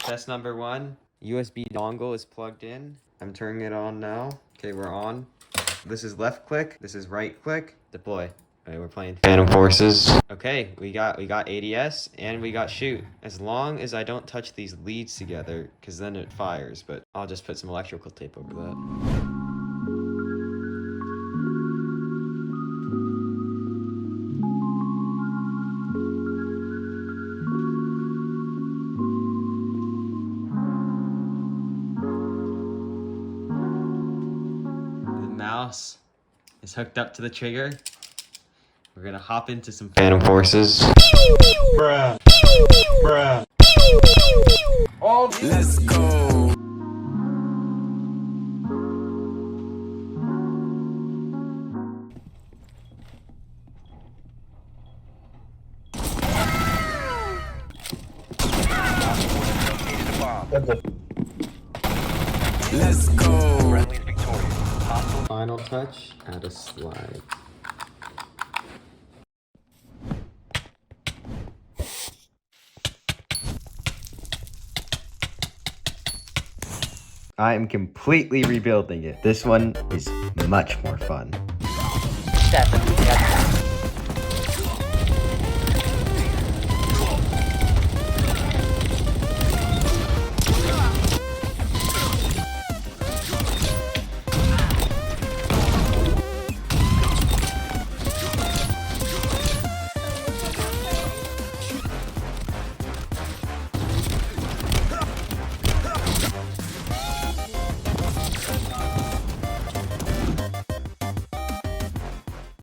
Test number 1. USB dongle is plugged in. I'm turning it on now. Okay, we're on. This is left click. This is right click. Deploy. Alright, we're playing Phantom Forces. Okay, we got ADS and we got shoot. As long as I don't touch these leads together, because then it fires, but I'll just put some electrical tape over that. Mouse is hooked up to the trigger. We're gonna hop into some Phantom Forces. Bruh. Bruh. Oh, let's go. Let's go. Friendly's victorious. Final touch, add a slide. I am completely rebuilding it. This one is much more fun. 7.